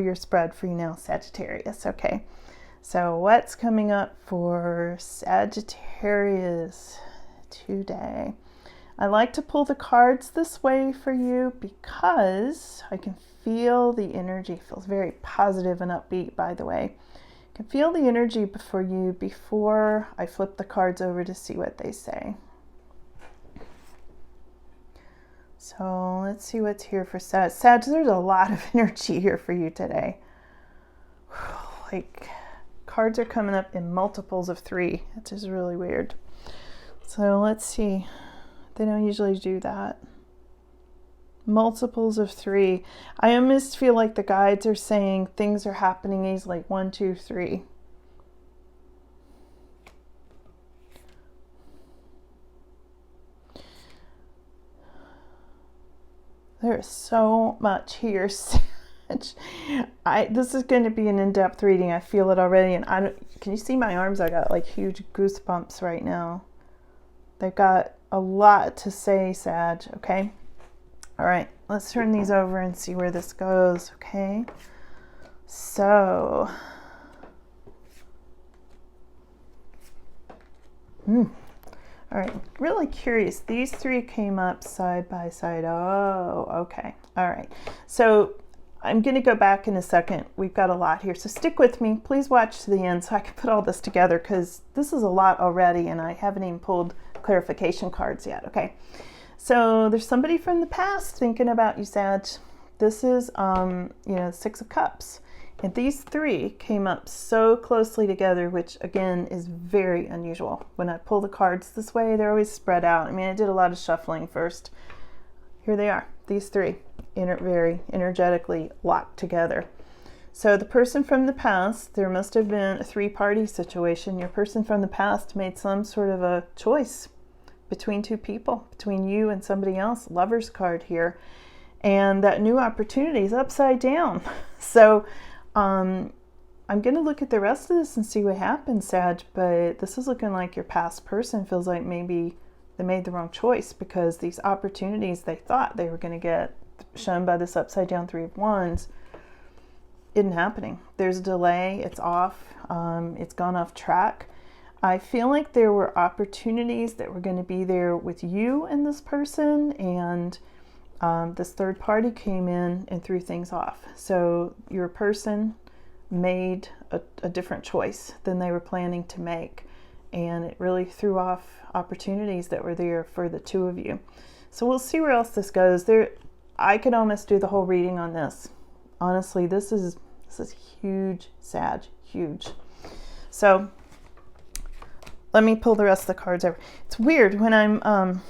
your spread for you now, Sagittarius. Okay, so what's coming up for Sagittarius today? I like to pull the cards this way for you because I can feel the energy. It feels very positive and upbeat, by the way. I can feel the energy for you before I flip the cards over to see what they say. So let's see what's here for Sag. Sag, there's a lot of energy here for you today. Like, cards are coming up in multiples of 3. It's just really weird. So let's see. They don't usually do that. Multiples of 3. I almost feel like the guides are saying things are happening easily, like 1, 2, 3. There's so much here. This is going to be an in-depth reading. I feel it already, and can you see my arms? I got like huge goosebumps right now. They've got a lot to say, Sag. Okay. All right. Let's turn these over and see where this goes. Okay. So. All right, really curious. These 3 came up side by side. Oh, okay. All right. So I'm going to go back in a second. We've got a lot here. So stick with me. Please watch to the end so I can put all this together because this is a lot already and I haven't even pulled clarification cards yet. Okay. So there's somebody from the past thinking about you, Sag. This is, 6 of Cups. And these 3 came up so closely together, which again is very unusual. When I pull the cards this way, they're always spread out. I mean, I did a lot of shuffling first. Here they are, these 3, very energetically locked together. So the person from the past, there must have been a 3-party situation. Your person from the past made some sort of a choice between 2 people, between you and somebody else. Lover's card here. And that new opportunity is upside down. So I'm going to look at the rest of this and see what happens, Sag, but this is looking like your past person feels like maybe they made the wrong choice because these opportunities they thought they were going to get shown by this upside down 3 of Wands isn't happening. There's a delay. It's off. It's gone off track. I feel like there were opportunities that were going to be there with you and this person, and this 3rd party came in and threw things off. So your person made a different choice than they were planning to make. And it really threw off opportunities that were there for the 2 of you. So we'll see where else this goes. I could almost do the whole reading on this. Honestly, this is huge, Sag, huge. So let me pull the rest of the cards over. It's weird when I'm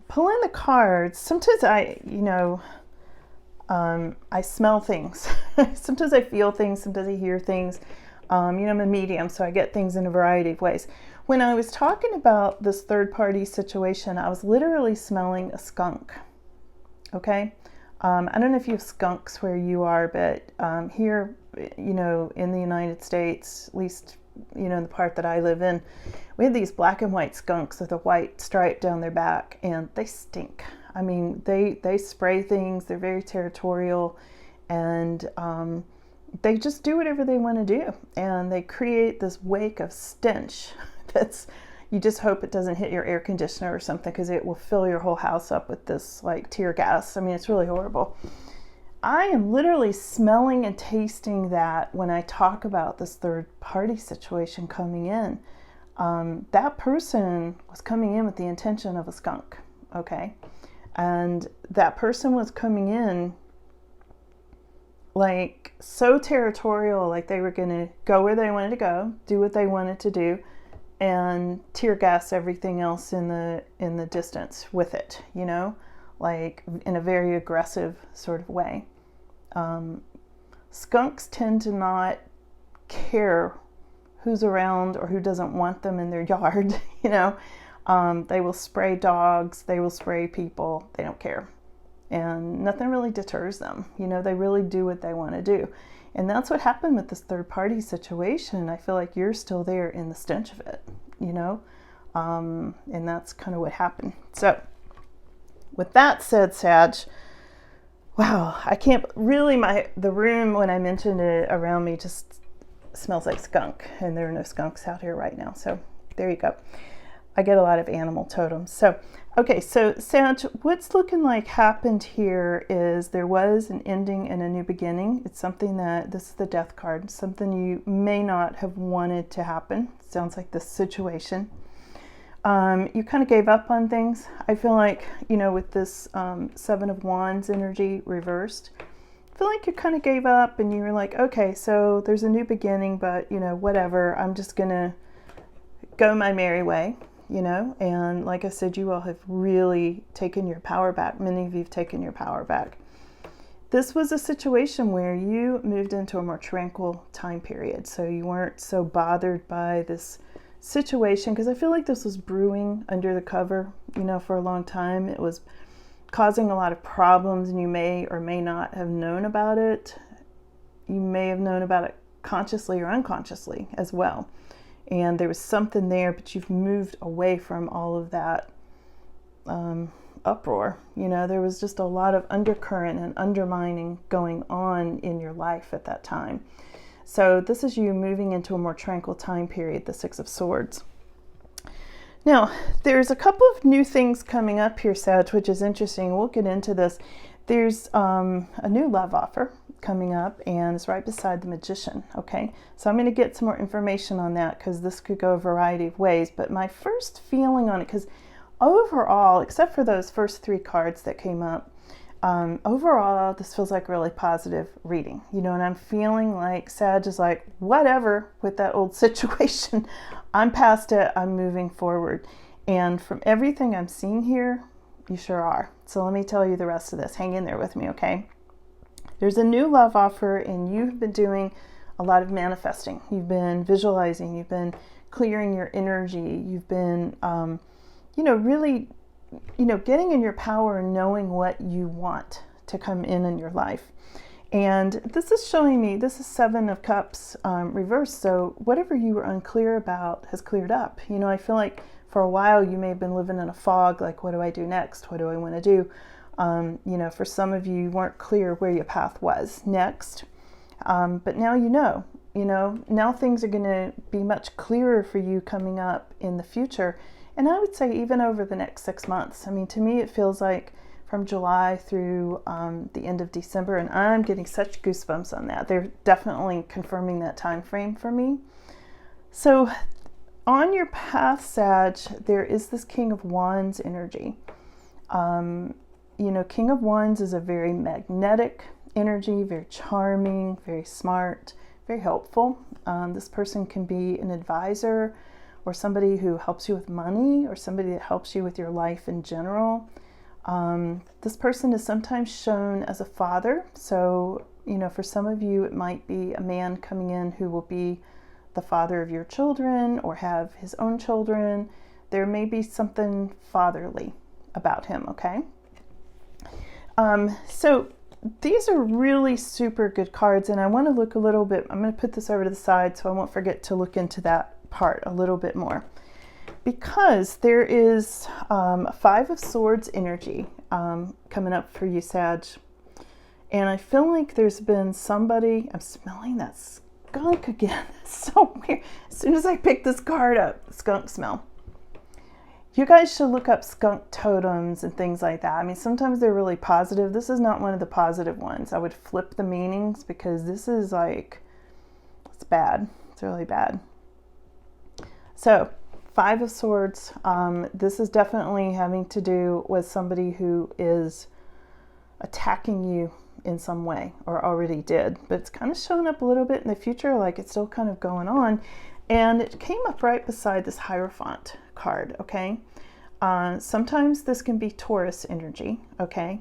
pulling the cards, sometimes I smell things. Sometimes I feel things, sometimes I hear things. I'm a medium, so I get things in a variety of ways. When I was talking about this 3rd-party situation, I was literally smelling a skunk. Okay? I don't know if you have skunks where you are, but here, in the United States, at least, in the part that I live in, we have these black and white skunks with a white stripe down their back, and they stink. I mean, they spray things. They're very territorial, and they just do whatever they want to do, and they create this wake of stench that's, you just hope it doesn't hit your air conditioner or something, because it will fill your whole house up with this like tear gas. I mean, it's really horrible. I am literally smelling and tasting that when I talk about this 3rd-party situation coming in. That person was coming in with the intention of a skunk, okay? And that person was coming in like so territorial, like they were going to go where they wanted to go, do what they wanted to do, and tear gas everything else in the distance with it, like in a very aggressive sort of way. Skunks tend to not care who's around or who doesn't want them in their yard. They will spray dogs, they will spray people, they don't care, and nothing really deters them. They really do what they want to do. And that's what happened with this 3rd-party situation. I feel like you're still there in the stench of it, and that's kind of what happened. So with that said, Sag, wow, I can't really, the room when I mentioned it around me just smells like skunk, and there are no skunks out here right now. So there you go. I get a lot of animal totems. So, okay, so Sag, what's looking like happened here is there was an ending and a new beginning. It's something that, this is the Death card, something you may not have wanted to happen. Sounds like this situation. You kind of gave up on things. I feel like, you know, with this Seven of Wands energy reversed, I feel like you kind of gave up and you were like, okay, so there's a new beginning, but, you know, whatever, I'm just going to go my merry way, you know. And like I said, you all have really taken your power back. Many of you have taken your power back. This was a situation where you moved into a more tranquil time period. So you weren't so bothered by this situation, because I feel like this was brewing under the cover, you know, for a long time. It was causing a lot of problems, and you may or may not have known about it. You may have known about it consciously or unconsciously as well. And there was something there, but you've moved away from all of that uproar. You know, there was just a lot of undercurrent and undermining going on in your life at that time. So this is you moving into a more tranquil time period, the Six of Swords. Now, there's a couple of new things coming up here, Sag, which is interesting. We'll get into this. There's a new love offer coming up, and it's right beside the Magician, okay? So I'm going to get some more information on that, because this could go a variety of ways. But my first feeling on it, because overall, except for those first three cards that came up, overall, this feels like really positive reading, you know, and I'm feeling like Sag is like, whatever with that old situation, I'm past it, I'm moving forward. And from everything I'm seeing here, you sure are. So let me tell you the rest of this. Hang in there with me, okay? There's a new love offer, and you've been doing a lot of manifesting. You've been visualizing, you've been clearing your energy, you've been, you know, really, you know, getting in your power and knowing what you want to come in your life. And this is showing me, this is Seven of Cups reversed. So whatever you were unclear about has cleared up. You know, I feel like for a while you may have been living in a fog, like, what do I do next? What do I want to do? You know, for some of you weren't clear where your path was next. But now you know, now things are going to be much clearer for you coming up in the future. And I would say even over the next 6 months. I mean, to me, it feels like from July through the end of December, and I'm getting such goosebumps on that. They're definitely confirming that time frame for me. So on your path, Sag, there is this King of Wands energy. You know, King of Wands is a very magnetic energy, very charming, very smart, very helpful. This person can be an advisor, or somebody who helps you with money, or somebody that helps you with your life in general. This person is sometimes shown as a father. So, you know, for some of you, it might be a man coming in who will be the father of your children or have his own children. There may be something fatherly about him, okay? So these are really super good cards, and I want to look a little bit, I'm going to put this over to the side so I won't forget to look into that part a little bit more, because there is a Five of Swords energy coming up for you, Sag. And I feel like there's been somebody, I'm smelling that skunk again. It's so weird. As soon as I pick this card up, skunk smell. You guys should look up skunk totems and things like that. I mean, sometimes they're really positive. This is not one of the positive ones. I would flip the meanings, because this is like, it's bad. It's really bad. So, Five of Swords, this is definitely having to do with somebody who is attacking you in some way, or already did. But it's kind of showing up a little bit in the future, like it's still kind of going on. And it came up right beside this Hierophant card, okay? Sometimes this can be Taurus energy, okay?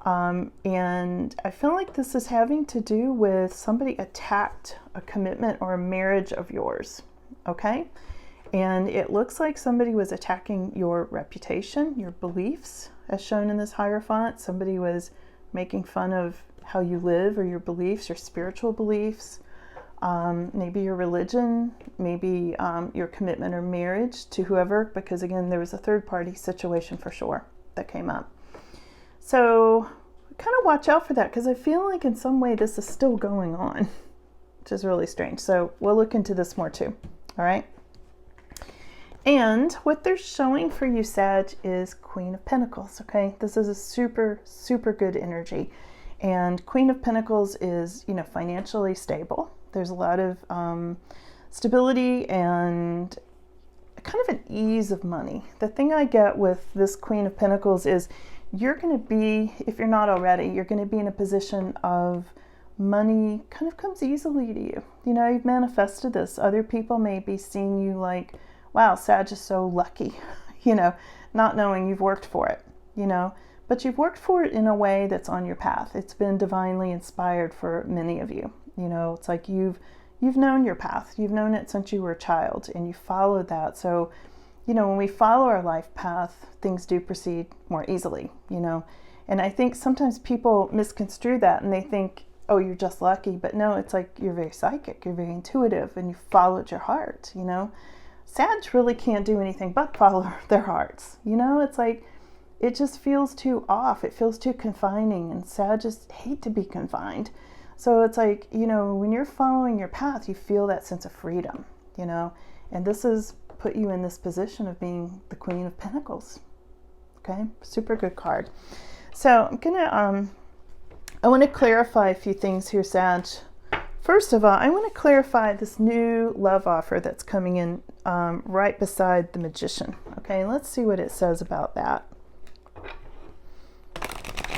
And I feel like this is having to do with somebody attacked a commitment or a marriage of yours, okay? And it looks like somebody was attacking your reputation, your beliefs, as shown in this Hierophant. Somebody was making fun of how you live, or your beliefs, your spiritual beliefs, maybe your religion, maybe your commitment or marriage to whoever, because again, there was a third party situation for sure that came up. So kind of watch out for that, because I feel like in some way this is still going on, which is really strange. So we'll look into this more too. All right. And what they're showing for you, Sag, is Queen of Pentacles. Okay. This is a super, super good energy. And Queen of Pentacles is, you know, financially stable. There's a lot of stability and kind of an ease of money. The thing I get with this Queen of Pentacles is you're going to be, if you're not already, you're going to be in a position of money kind of comes easily to you. You know, you've manifested this. Other people may be seeing you like, wow, Sag is so lucky, you know, not knowing you've worked for it, you know, but you've worked for it in a way that's on your path. It's been divinely inspired for many of you. You know, it's like you've known your path. You've known it since you were a child, and you followed that. So, you know, when we follow our life path, things do proceed more easily, you know. And I think sometimes people misconstrue that and they think, oh, you're just lucky. But no, it's like you're very psychic, you're very intuitive, and you followed your heart, you know. Sag really can't do anything but follow their hearts, you know. It's like, it just feels too off. It feels too confining, and Sag just hate to be confined. So it's like, you know, when you're following your path, you feel that sense of freedom, you know, and this has put you in this position of being the Queen of Pentacles. Okay, super good card. So I'm gonna, I want to clarify a few things here, Sag. First of all, I want to clarify this new love offer that's coming in right beside the Magician. Okay, let's see what it says about that.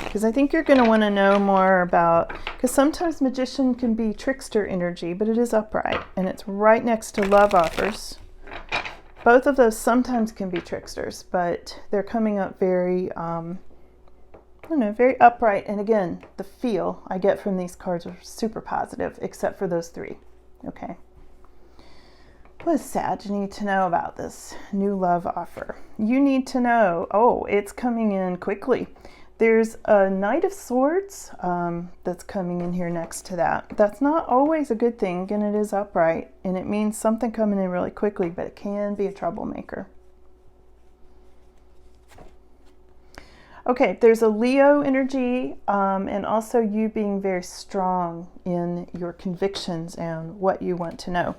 Because I think you're going to want to know more about, because sometimes Magician can be trickster energy, but it is upright, and it's right next to love offers. Both of those sometimes can be tricksters, but they're coming up very, I don't know, very upright. And again, the feel I get from these cards are super positive, except for those three. Okay. What does Sag need to know about this new love offer? You need to know, oh, it's coming in quickly. There's a Knight of Swords that's coming in here next to that. That's not always a good thing, and it is upright, and it means something coming in really quickly, but it can be a troublemaker. Okay, there's a Leo energy, and also you being very strong in your convictions and what you want to know.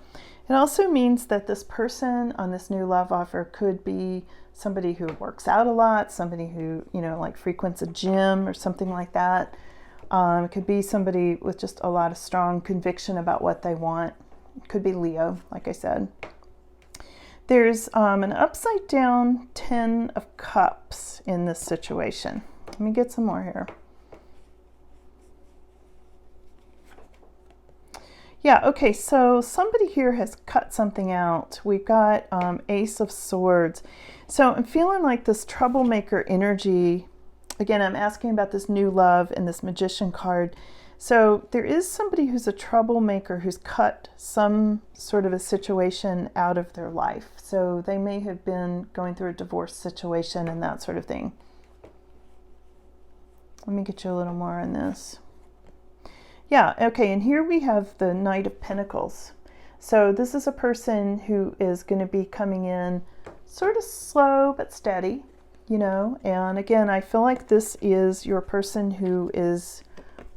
It also means that this person on this new love offer could be somebody who works out a lot, somebody who, you know, like frequents a gym or something like that. It could be somebody with just a lot of strong conviction about what they want. It could be Leo, like I said. There's an upside down 10 of Cups in this situation. Let me get some more here. Yeah, okay, so somebody here has cut something out. We've got Ace of Swords. So I'm feeling like this troublemaker energy. Again, I'm asking about this new love and this Magician card. So there is somebody who's a troublemaker who's cut some sort of a situation out of their life. So they may have been going through a divorce situation and that sort of thing. Let me get you a little more on this. Yeah, okay, and here we have the Knight of Pentacles. So this is a person who is going to be coming in sort of slow but steady, you know. And again, I feel like this is your person who is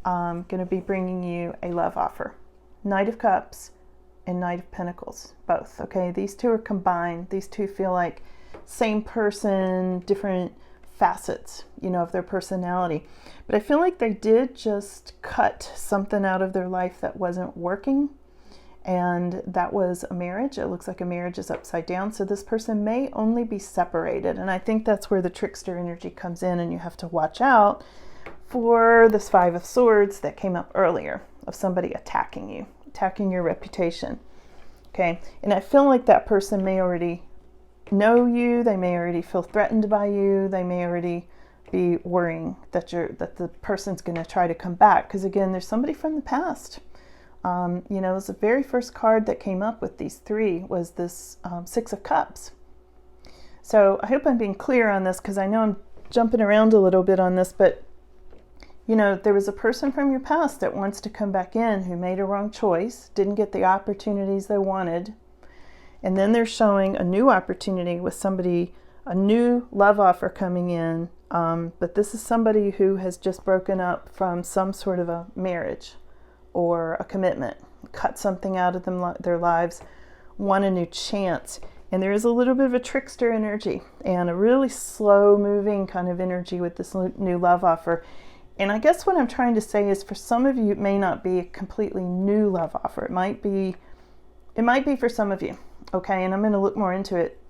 going to be bringing you a love offer. Knight of Cups and Knight of Pentacles, both. Okay, these two are combined. These two feel like same person, different facets, you know, of their personality. But I feel like they did just cut something out of their life that wasn't working, and that was a marriage. It looks like a marriage is upside down, so this person may only be separated, and I think that's where the trickster energy comes in, and you have to watch out for this Five of Swords that came up earlier, of somebody attacking you, attacking your reputation. Okay, and I feel like that person may already know you, they may already feel threatened by you, they may already be worrying that the person's going to try to come back, because again, there's somebody from the past. You know, it was the very first card that came up with these three was this Six of Cups. So I hope I'm being clear on this, because I know I'm jumping around a little bit on this, but you know, there was a person from your past that wants to come back in who made a wrong choice, didn't get the opportunities they wanted, and then they're showing a new opportunity with somebody, a new love offer coming in But this is somebody who has just broken up from some sort of a marriage or a commitment, cut something out of their lives, want a new chance. And there is a little bit of a trickster energy and a really slow moving kind of energy with this new love offer. And I guess what I'm trying to say is, for some of you, it may not be a completely new love offer. It might be for some of you, okay? And I'm going to look more into it.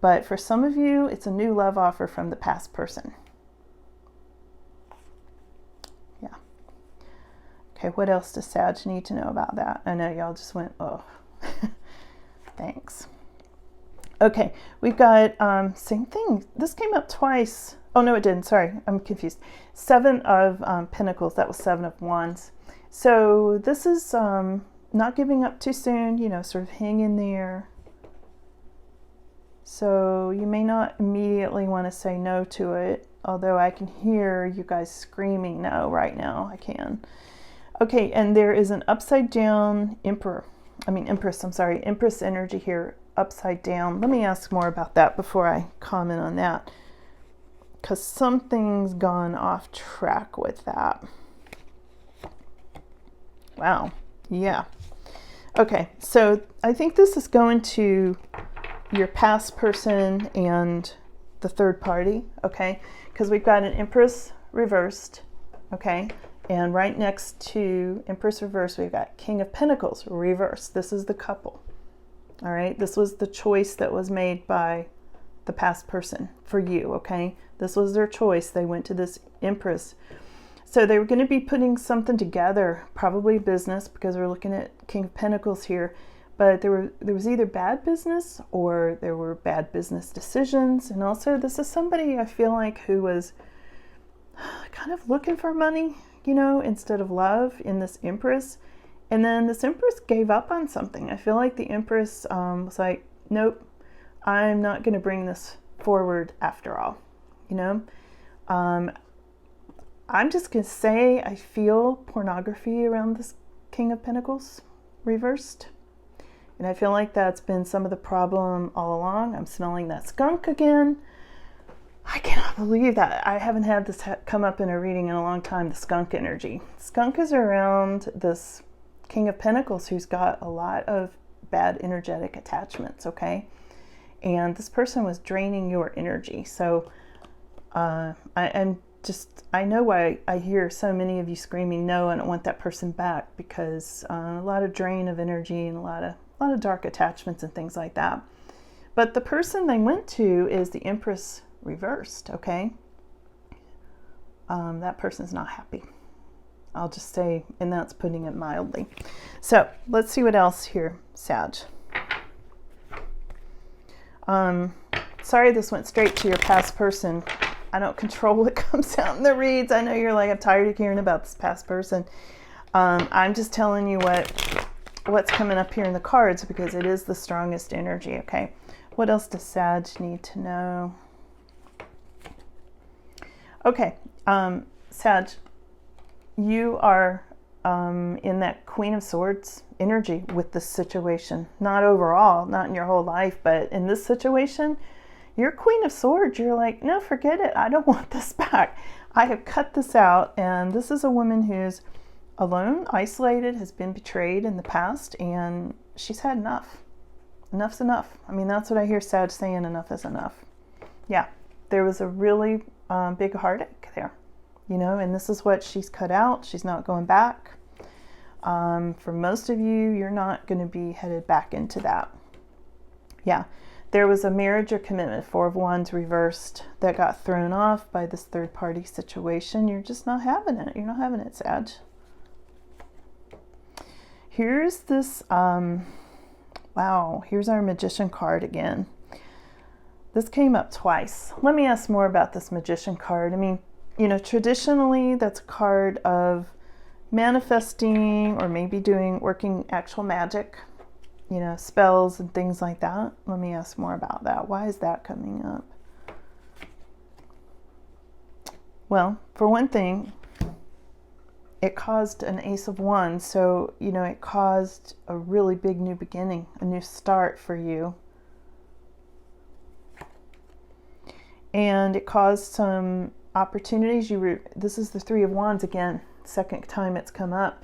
But for some of you, it's a new love offer from the past person. Yeah. Okay, what else does Sag need to know about that? I know y'all just went, oh, thanks. Okay, we've got, same thing. This came up twice. Oh, no, it didn't. Sorry, I'm confused. 7 of Pentacles. That was 7 of Wands. So this is not giving up too soon, you know, sort of hang in there. So you may not immediately want to say no to it, although I can hear you guys screaming no right now. I can. Okay, and there is an upside down Empress energy here, upside down. Let me ask more about that before I comment on that, because something's gone off track with that. Wow. Yeah. Okay, so I think this is going to your past person and the third party, okay? Because we've got an Empress reversed, okay? And right next to Empress reversed, we've got King of Pentacles reversed. This is the couple, all right? This was the choice that was made by the past person for you, okay? This was their choice. They went to this Empress. So they were going to be putting something together, probably business, because we're looking at King of Pentacles here. But there was either bad business or there were bad business decisions. And also, this is somebody I feel like who was kind of looking for money, you know, instead of love in this Empress. And then this Empress gave up on something. I feel like the Empress was like, nope, I'm not going to bring this forward after all, you know. I'm just going to say I feel pornography around this King of Pentacles reversed. And I feel like that's been some of the problem all along. I'm smelling that skunk again. I cannot believe that. I haven't had this come up in a reading in a long time, the skunk energy. Skunk is around this King of Pentacles who's got a lot of bad energetic attachments, okay? And this person was draining your energy. So I know why I hear so many of you screaming, no, I don't want that person back, because a lot of drain of energy and a lot of dark attachments and things like that. But the person they went to is the Empress reversed, okay? That person's not happy. I'll just say, and that's putting it mildly. So let's see what else here, Sag. Sorry this went straight to your past person. I don't control what comes out in the reads. I know you're like, I'm tired of hearing about this past person. I'm just telling you what's coming up here in the cards, because it is the strongest energy, okay? What else does Sag need to know? Okay, Sag, you are in that Queen of Swords energy with this situation. Not overall, not in your whole life, but in this situation, you're Queen of Swords. You're like, no, forget it. I don't want this back. I have cut this out. And this is a woman who's alone, isolated, has been betrayed in the past, and she's had enough. Enough's enough. I mean, that's what I hear Sag saying, enough is enough. Yeah, there was a really big heartache there, you know, and this is what she's cut out. She's not going back. For most of you, you're not going to be headed back into that. Yeah, there was a marriage or commitment, 4 of Wands reversed, that got thrown off by this third party situation. You're just not having it. You're not having it, Sag. Here's this, wow, here's our Magician card again. This came up twice. Let me ask more about this Magician card. I mean, you know, traditionally that's a card of manifesting or maybe working actual magic, you know, spells and things like that. Let me ask more about that. Why is that coming up? Well, for one thing, it caused an Ace of Wands. So, you know, it caused a really big new beginning, a new start for you. and it caused some opportunities. This is the Three of Wands again, second time it's come up.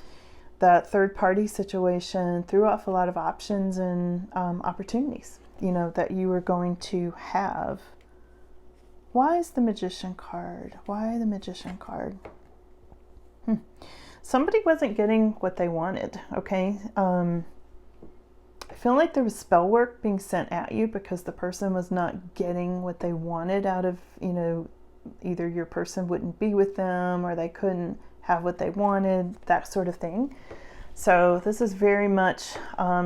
That third party situation threw off a lot of options and opportunities, you know, that you were going to have. Why is the Magician card? Why the Magician card? Somebody wasn't getting what they wanted, okay? I feel like there was spell work being sent at you because the person was not getting what they wanted out of, you know, either your person wouldn't be with them or they couldn't have what they wanted, that sort of thing. So this is very much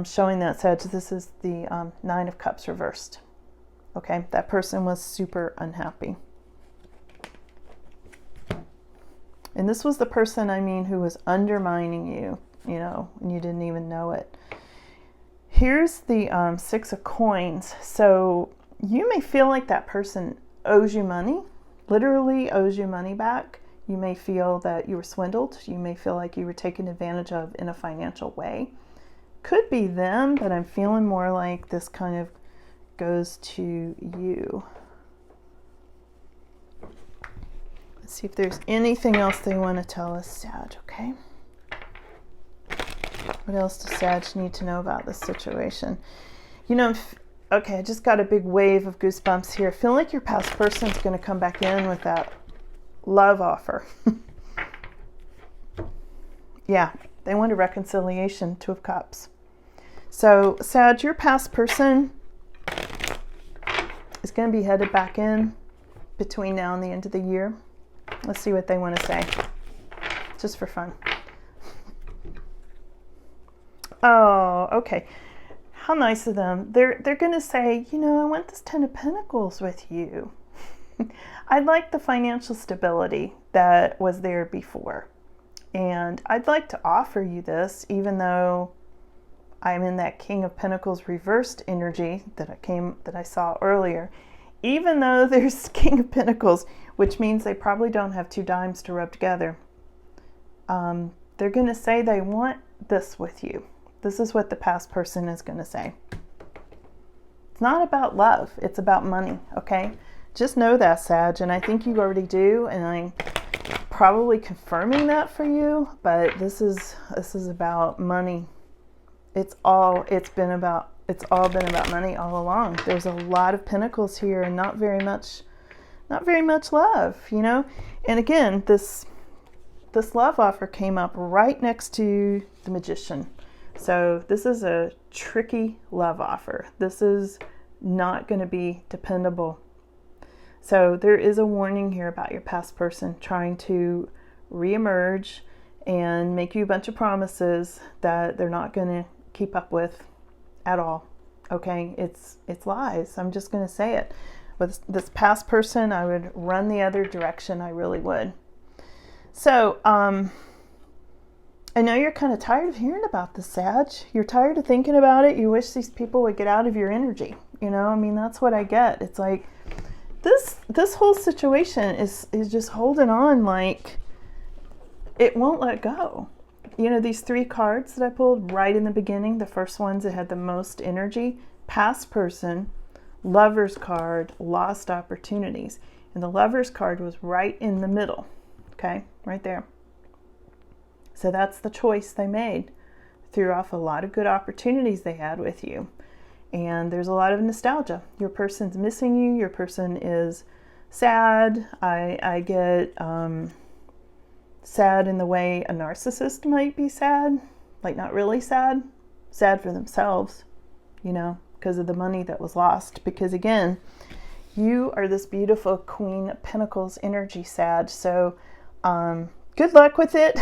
showing that, Sag. This is the Nine of Cups reversed. Okay, that person was super unhappy. And this was the person, I mean, who was undermining you, you know, and you didn't even know it. Here's the Six of Coins. So you may feel like that person owes you money, literally owes you money back. You may feel that you were swindled. You may feel like you were taken advantage of in a financial way. Could be them, but I'm feeling more like this kind of goes to you. Let's see if there's anything else they want to tell us, Sag, okay? What else does Sag need to know about this situation? You know, okay, I just got a big wave of goosebumps here. I feel like your past person's going to come back in with that love offer. Yeah, they want a reconciliation, Two of Cups. So, Sag, your past person is going to be headed back in between now and the end of the year. Let's see what they want to say, just for fun. Oh, okay. How nice of them. They're going to say, you know, I want this Ten of Pentacles with you. I'd like the financial stability that was there before. And I'd like to offer you this, even though I'm in that King of Pentacles reversed energy that I saw earlier. Even though there's King of Pentacles, which means they probably don't have two dimes to rub together. They're going to say they want this with you. This is what the past person is going to say. It's not about love. It's about money, okay? Just know that, Sag, and I think you already do, and I'm probably confirming that for you, but this is about money. It's all been about money all along. There's a lot of pentacles here and not very much love, you know? And again, this love offer came up right next to the Magician. So this is a tricky love offer. This is not going to be dependable. So there is a warning here about your past person trying to reemerge and make you a bunch of promises that they're not going to keep up with at all. Okay, it's lies. I'm just going to say it. With this past person, I would run the other direction. I really would. So, I know you're kind of tired of hearing about this, Sag. You're tired of thinking about it. You wish these people would get out of your energy. You know, I mean, that's what I get. It's like this whole situation is just holding on like it won't let go. You know, these three cards that I pulled right in the beginning, the first ones that had the most energy, past person, Lover's card, lost opportunities. And the Lover's card was right in the middle. Okay, right there. So that's the choice they made. Threw off a lot of good opportunities they had with you. And there's a lot of nostalgia. Your person's missing you. Your person is sad. I get sad in the way a narcissist might be sad. Like not really sad. Sad for themselves, you know, because of the money that was lost. Because again, you are this beautiful Queen of Pentacles energy, Sag. So good luck with it.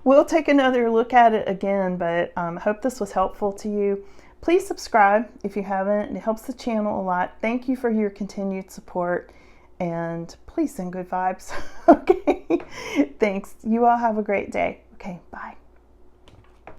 We'll take another look at it again, but I hope this was helpful to you. Please subscribe if you haven't. It helps the channel a lot. Thank you for your continued support, and please send good vibes. Okay, thanks. You all have a great day. Okay, bye.